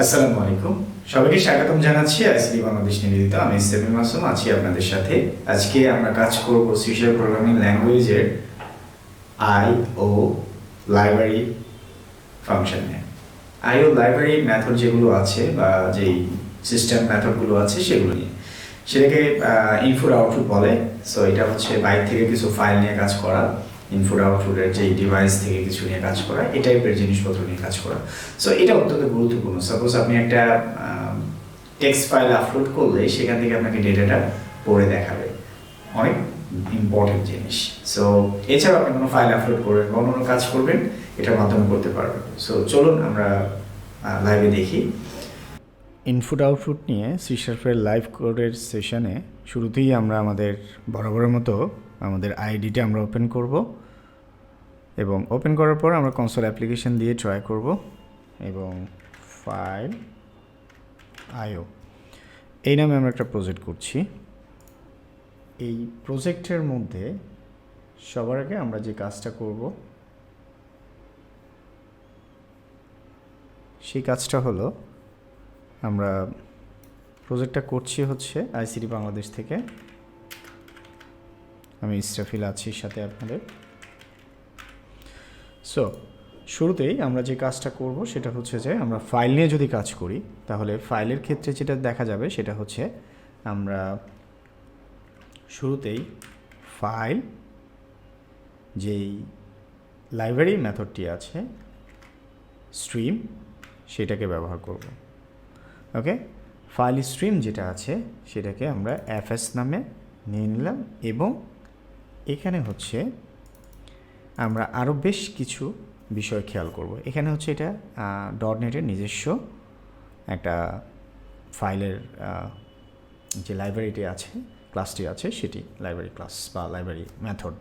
আসসালামু আলাইকুম, সবাইকে স্বাগতম জানাচ্ছি আইসিটি বাংলাদেশ নিবেদিত। আমি সেমিন মাসুম আছি আপনাদের সাথে। আজকে আমরা কাজ করব সিশার্প প্রোগ্রামিং ল্যাঙ্গুয়েজের আইও লাইব্রেরি ফাংশন নিয়ে। আইও লাইব্রেরি মেথড যেগুলো আছে বা যেই সিস্টেম মেথডগুলো আছে সেগুলো নিয়ে, সেটাকে ইনপুট আউটপুট বলে। সো এটা হচ্ছে বাইরে থেকে কিছু ফাইল নিয়ে কাজ করা, ইনপুট আউটপুটের যে ডিভাইস থেকে কিছু নিয়ে কাজ করা, এই টাইপের জিনিসপত্র নিয়ে কাজ করা। সো এটা অত্যন্ত গুরুত্বপূর্ণ। সাপোজ আপনি একটা টেক্সট ফাইল আপলোড করলে সেখান থেকে আপনাকে ডেটাটা পড়ে দেখাবে, অনেক ইম্পর্টেন্ট জিনিস। সো এছাড়াও আপনি কোনো ফাইল আপলোড করবেন বা অন্য কাজ করবেন, এটার মাধ্যমে করতে পারবেন। সো চলুন আমরা লাইভে দেখি। ইনপুট আউটপুট নিয়ে সি শার্পের লাইভ কোডের সেশনে শুরুতেই আমরা আমাদের বরাবরের মতো আমাদের আইডিটা আমরা ওপেন করব এবং ওপেন করার পর আমরা কনসোল অ্যাপ্লিকেশন দিয়ে ট্রাই করব এবং ফাইল আইও এই নামে আমরা একটা প্রজেক্ট করছি। এই প্রজেক্টের মধ্যে সবার আগে আমরা যে কাজটা করব সেই কাজটা হলো, আমরা প্রজেক্টটা করছি হচ্ছে আইসিটি বাংলাদেশ থেকে। আমি ইস্টাফিল আছি সাথে আপনাদের। সো শুরুতেই আমরা যে কাজটা করব সেটা হচ্ছে যে আমরা ফাইল নিয়ে যদি কাজ করি তাহলে ফাইলের ক্ষেত্রে যেটা দেখা যাবে সেটা হচ্ছে আমরা শুরুতেই ফাইল যেই লাইব্রেরি মেথডটি আছে স্ট্রিম সেটাকে ব্যবহার করব। ওকে, ফাইল স্ট্রিম যেটা আছে সেটাকে আমরা এফএস নামে নিয়ে নিলাম এবং এখানে হচ্ছে আমরা আরও বেশ কিছু বিষয় খেয়াল করব। এখানে হচ্ছে এটা ডটনেটের নিজস্ব একটা ফাইলের যে লাইব্রেরিটি আছে, ক্লাসটি আছে, সেটি লাইব্রেরি ক্লাস বা লাইব্রেরি মেথড।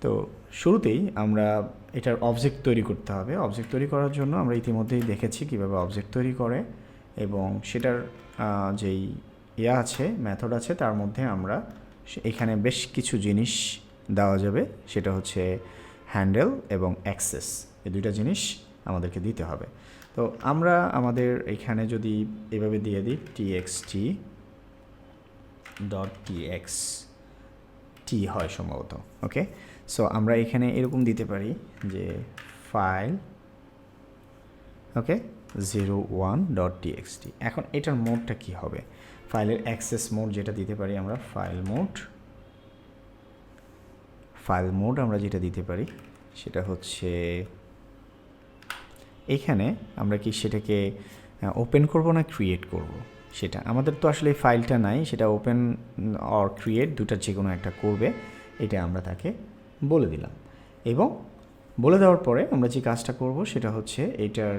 তো শুরুতেই আমরা এটার অবজেক্ট তৈরি করতে হবে। অবজেক্ট তৈরি করার জন্য আমরা ইতিমধ্যেই দেখেছি কীভাবে অবজেক্ট তৈরি করে এবং সেটার যেই আছে মেথড আছে তার মধ্যে আমরা এখানে বেশ কিছু জিনিস দেওয়া যাবে। সেটা হচ্ছে হ্যান্ডেল এবং অ্যাক্সেস, এই দুইটা জিনিস আমাদেরকে দিতে হবে। তো আমরা আমাদের এখানে যদি এভাবে দিয়ে দিই txt.txt হয় সম্ভবত। ওকে, সো আমরা এখানে এরকম দিতে পারি যে ফাইল ওকে 01.txt। এখন এটার মোডটা কি হবে? ফাইলের অ্যাক্সেস মোড যেটা দিতে পারি আমরা ফাইল মোড আমরা যেটা দিতে পারি সেটা হচ্ছে এখানে আমরা কি সেটাকে ওপেন করব না ক্রিয়েট করব, সেটা আমাদের তো আসলে এই ফাইলটা নাই, সেটা ওপেন অর ক্রিয়েট দুটার যে কোনো একটা করবে, এটা আমরা তাকে বলে দিলাম। এবং বলে দেওয়ার পরে আমরা যে কাজটা করব সেটা হচ্ছে এটার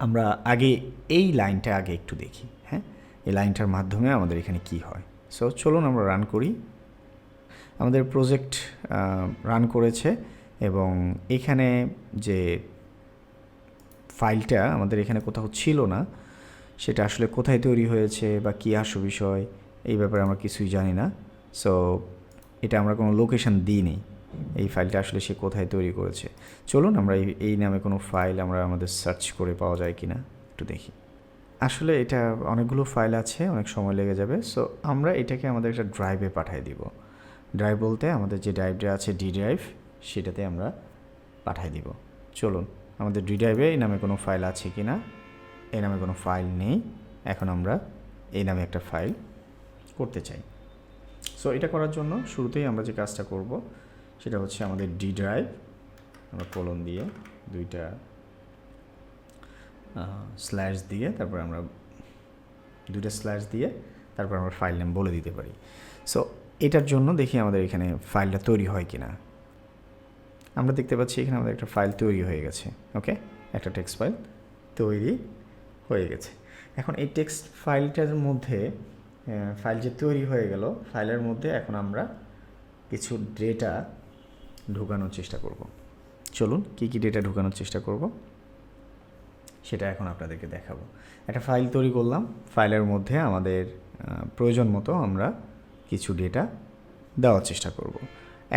আমরা আগে এই লাইনটা আগে একটু দেখি। হ্যাঁ, এই লাইনটার মাধ্যমে আমাদের এখানে কি হয়। সো চলুন আমরা রান করি। আমাদের প্রজেক্ট রান করেছে এবং এখানে যে ফাইলটা আমাদের এখানে কোথাও ছিল না, সেটা আসলে কোথায় তৈরি হয়েছে বা কী আসল বিষয় এই ব্যাপারে আমরা কিছুই জানি না। সো এটা আমরা কোনো লোকেশন দিইনি, এই ফাইলটা আসলে সে কোথায় তৈরি করেছে। চলুন আমরা এই নামে কোনো ফাইল আমরা আমাদের সার্চ করে পাওয়া যায় কি না একটু দেখি। আসলে এটা অনেকগুলো ফাইল আছে, অনেক সময় লেগে যাবে। সো আমরা এটাকে আমাদের একটা ড্রাইভে পাঠিয়ে দিব। ড্রাইভ বলতে আমাদের যে ড্রাইভটা আছে ডি ড্রাইভ, সেটাতে আমরা পাঠিয়ে দিব। চলুন আমাদের ডি ড্রাইভে এই নামে কোনো ফাইল আছে কি না, এই নামে কোনো ফাইল নেই। এখন আমরা এই নামে একটা ফাইল করতে চাই। সো এটা করার জন্য শুরুতেই আমরা যে কাজটা করব সেটা হচ্ছে আমাদের ডি ড্রাইভ আমরা কোলন দিয়ে দুইটা স্ল্যাশ দিয়ে তারপর আমরা দুইটা স্ল্যাশ দিয়ে তারপর আমরা ফাইল নেম বলে দিতে পারি। সো এটার জন্য দেখি আমাদের এখানে ফাইলটা তৈরি হয় কি না। আমরা দেখতে পাচ্ছি এখানে আমাদের একটা ফাইল তৈরি হয়ে গেছে। ওকে, একটা টেক্সট ফাইল তৈরি হয়ে গেছে। এখন এই টেক্সট ফাইলটার মধ্যে ফাইল যে তৈরি হয়ে গেল, ফাইলের মধ্যে এখন আমরা কিছু ডেটা ঢোকানোর চেষ্টা করব। চলুন কী কী ডেটা ঢোকানোর চেষ্টা করব সেটা এখন আপনাদেরকে দেখাবো। একটা ফাইল তৈরি করলাম, ফাইলের মধ্যে আমাদের প্রয়োজন মতো আমরা কিছু ডেটা দেওয়ার চেষ্টা করব।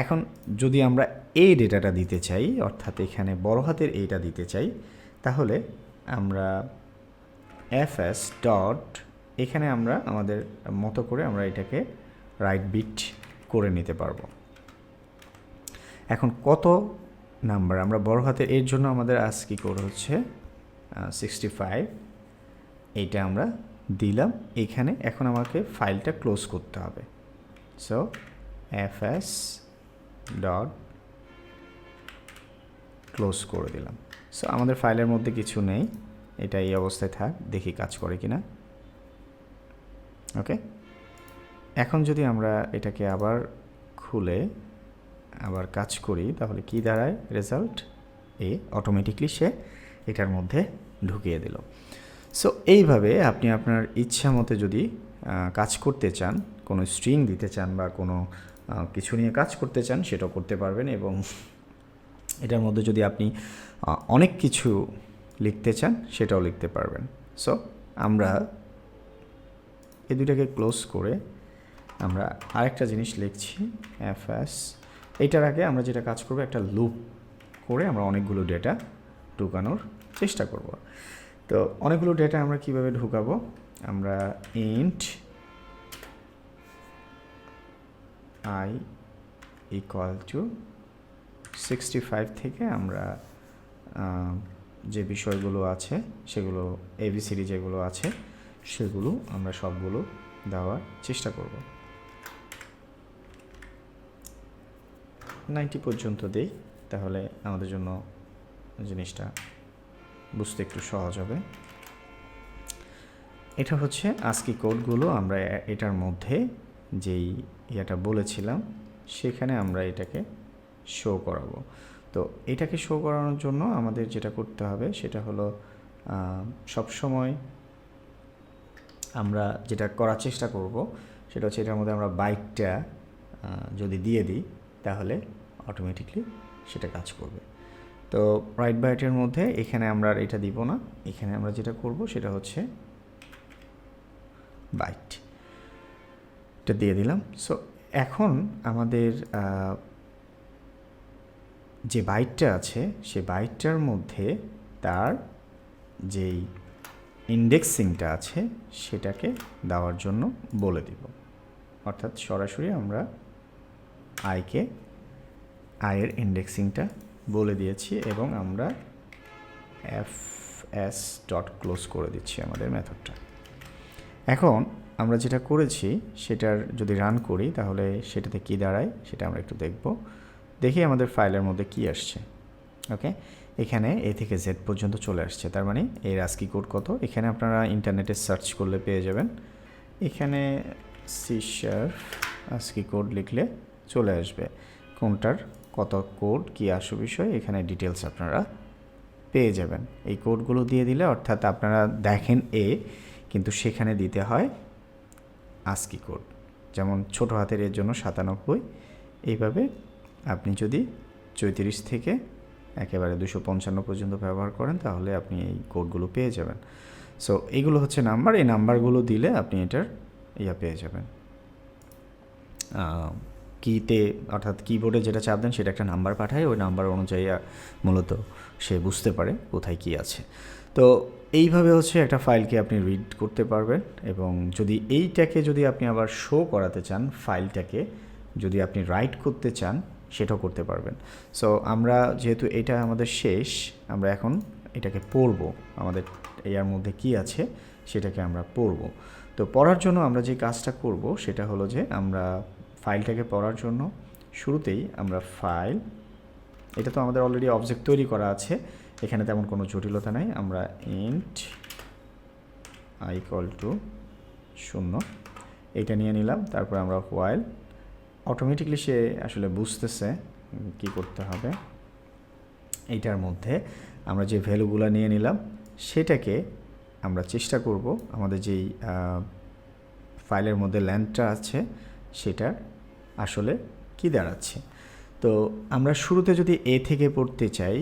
এখন যদি আমরা এই ডেটাটা দিতে চাই, অর্থাৎ এখানে বড় হাতের এইটা দিতে চাই, তাহলে আমরা fs ডট এখানে আমরা আমাদের মতো করে আমরা এটাকে রাইট বিট করে নিতে পারবো। এখন কত নাম্বার আমরা বড় হাতের এর জন্য আমাদের ASCII কোড হচ্ছে 65, এইটা আমরা দিলাম এখানে। এখন আমাকে ফাইলটা ক্লোজ করতে হবে। সো fs ডট ক্লোজ করে দিলাম। সো আমাদের ফাইলের মধ্যে কিছু নেই, এটা এই অবস্থায় থাক, দেখি কাজ করে কিনা। ওকে, এখন যদি আমরা এটাকে আবার খুলে আবার কাজ করি তাহলে কি দাঁড়ায় রেজাল্ট? অটোমেটিকলি সে এটার মধ্যে ঢুকিয়ে দিল। সো এইভাবে আপনি আপনার ইচ্ছা মতো যদি কাজ করতে চান, কোনো স্ট্রিং দিতে চান বা কোনো কিছু নিয়ে কাজ করতে চান, সেটাও করতে পারবেন। এবং এটার মধ্যে যদি আপনি অনেক কিছু লিখতে চান, সেটাও লিখতে পারবেন। সো আমরা এই দুইটাকে ক্লোজ করে আমরা আরেকটা জিনিস লিখছি, fs। এইটার আগে আমরা যেটা কাজ করব, একটা লুপ করে আমরা অনেকগুলো ডেটা ঢুকানোর চেষ্টা করব। তো অনেকগুলো ডেটা আমরা কিভাবে ঢুকাবো, আমরা int I equal to 65 থেকে আমরা যে বিষয়গুলো আছে সেগুলো ABCD যেগুলো আছে সেগুলো আমরা সবগুলো দেওয়ার চেষ্টা করব। 90 পর্যন্ত দেই, তাহলে আমাদের জন্য জিনিসটা বুঝতে একটু সহজ হবে। এটা হচ্ছে ASCII কোডগুলো আমরা এটার মধ্যে যেই ইয়েটা বলেছিলাম সেখানে আমরা এটাকে শো করাবো। তো এটাকে শো করানোর জন্য আমাদের যেটা করতে হবে সেটা হলো সবসময় আমরা যেটা করার চেষ্টা করব সেটা হচ্ছে এটার মধ্যে আমরা বাইটটা যদি দিয়ে দিই তাহলে অটোমেটিকলি সেটা কাজ করবে। তো রাইট বাইটের মধ্যে এখানে আমরা আর এটা দিব না, এখানে আমরা যেটা করব সেটা হচ্ছে বাইট, এটা দিয়ে দিলাম। সো এখন আমাদের যে বাইটটা আছে সে বাইটটার মধ্যে তার যেই ইন্ডেক্সিংটা আছে সেটাকে দেওয়ার জন্য বলে দিব। অর্থাৎ সরাসরি আমরা আইয়ের ইন্ডেক্সিংটা বলে দিয়েছি এবং আমরা fs ডট ক্লোজ করে দিচ্ছি আমাদের মেথডটা। এখন আমরা যেটা করেছি সেটার যদি রান করি তাহলে সেটাতে কি দাঁড়ায় সেটা আমরা একটু দেখি আমাদের ফাইলের মধ্যে কি আসছে। ওকে, এখানে A থেকে Z পর্যন্ত চলে আসছে, তার মানে এর ASCII কোড কত এখানে আপনারা ইন্টারনেটে সার্চ করলে পেয়ে যাবেন। এখানে CSharp ASCII কোড লিখলে চলে আসবে কোনটার কত কোড কি আসল বিষয়, এখানে ডিটেলস আপনারা পেয়ে যাবেন। এই কোডগুলো দিয়ে দিলে অর্থাৎ আপনারা দেখেন A কিন্তু সেখানে দিতে হয় ASCII কোড, যেমন ছোট হাতের এর জন্য 97। এইভাবে আপনি যদি 34 থেকে একেবারে 255 পর্যন্ত ব্যবহার করেন তাহলে আপনি এই কোডগুলো পেয়ে যাবেন। সো এইগুলো হচ্ছে নাম্বার, এই নাম্বারগুলো দিলে আপনি এটার পেয়ে যাবেন। কিতে অর্থাৎ কিবোর্ডে যেটা চাপ দেন সেটা একটা নাম্বার পাঠায়, ওই নাম্বার অনুযায়ী মূলত সে বুঝতে পারে কোথায় কি আছে। তো এইভাবে হচ্ছে একটা ফাইলকে আপনি রিড করতে পারবেন। এবং যদি এইটাকে যদি আপনি আবার শো করাতে চান, ফাইলটাকে যদি আপনি রাইট করতে চান সেটাও করতে পারবেন। সো আমরা যেহেতু এটা আমাদের শেষ, আমরা এখন এটাকে পড়ব, আমাদের এর মধ্যে কি আছে সেটাকে আমরা পড়ব। তো পড়ার জন্য আমরা যে কাজটা করব সেটা হলো যে আমরা ফাইলটাকে পড়ার জন্য শুরুতেই আমরা ফাইল, এটা তো আমাদের অলরেডি অবজেক্ট তৈরি করা আছে, এখানে তেমন কোনো জটিলতা নাই। আমরা int I equal to 0 এইটা নিয়ে নিলাম, তারপর আমরা while, অটোমেটিকলি সে আসলে বুঝতেছে কি করতে হবে। এইটার মধ্যে আমরা যে ভ্যালুগুলো নিয়ে নিলাম সেটাকে আমরা চেষ্টা করব আমাদের যেই ফাইলের মধ্যে লেন্থটা আছে সেটার আসলে কি দাঁড়াচ্ছে। তো আমরা শুরুতে যদি A থেকে পড়তে চাই,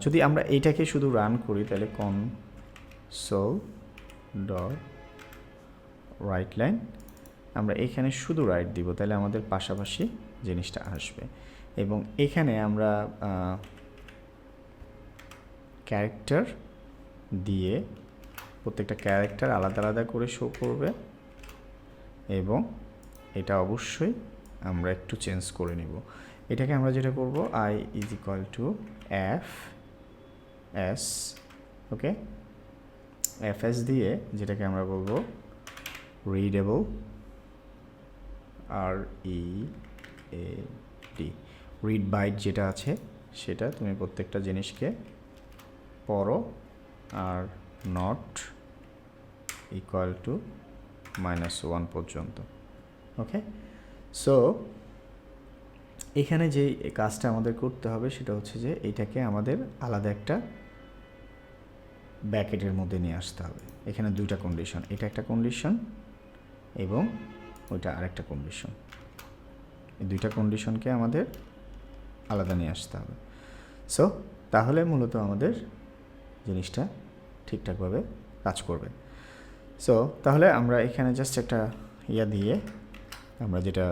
যদি আমরা এইটাকে শুধু রান করি তাহলে console ডট রাইট লাইন, আমরা এখানে শুধু রাইট দিব, তাহলে আমাদের পাশাপাশি জিনিসটা আসবে। এবং এখানে আমরা ক্যারেক্টার দিয়ে প্রত্যেকটা ক্যারেক্টার আলাদা আলাদা করে শো করবে, এবং এটা অবশ্যই আমরা একটু চেঞ্জ করে নিব। এটাকে আমরা যেটা করব I is equal to fs, okay, fs দিয়ে যেটাকে আমরা বলবো readable, READ, read byte যেটা আছে সেটা তুমি প্রত্যেকটা জিনিসকে পড়ো, আর নট ইকুয়াল টু -1 পর্যন্ত। ওকে, সো এখানে যে কাজটা আমাদের করতে হবে সেটা হচ্ছে যে এইটাকে আমাদের আলাদা একটা ব্র্যাকেটের মধ্যে নিয়ে আসতে হবে। এখানে দুইটা কন্ডিশন, এটা একটা কন্ডিশন এবং ওইটা আরেকটা কন্ডিশন, এই দুইটা কন্ডিশনকে আমাদের আলাদা নিয়ে আসতে হবে। সো তাহলে মূলত আমাদের জিনিসটা ঠিকঠাকভাবে কাজ করবে। সো তাহলে আমরা এখানে জাস্ট একটা দিয়ে আমরা যেটা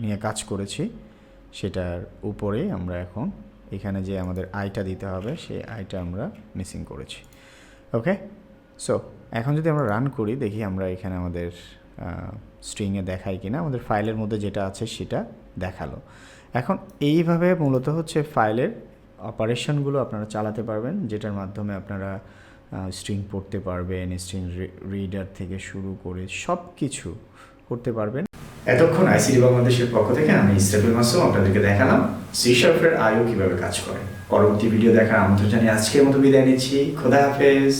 নিয়ে কাজ করেছি সেটার উপরেই আমরা এখন এখানে যে আমাদের আইটা দিতে হবে সেই আইটা আমরা মিসিং করেছি। ওকে, সো এখন যদি আমরা রান করি দেখি আমরা এখানে আমাদের স্ট্রিংয়ে দেখাই কিনা, আমাদের ফাইলের মধ্যে যেটা আছে সেটা দেখালো। এখন এইভাবে মূলত হচ্ছে ফাইলের অপারেশনগুলো আপনারা চালাতে পারবেন, যেটার মাধ্যমে আপনারা স্ট্রিং পড়তে পারবেন, স্ট্রিং রিডার থেকে শুরু করে সব কিছু করতে পারবেন। এতক্ষণ আইসিটি বাংলাদেশের পক্ষ থেকে আমি ইসরাফিল মাসুম আপনাদেরকে দেখালাম C#এর আইও কিভাবে কাজ করে। পরবর্তী ভিডিও দেখার আমন্ত্রণ জানিয়ে আজকের মতো বিদায় নিচ্ছি। খোদা হাফেজ।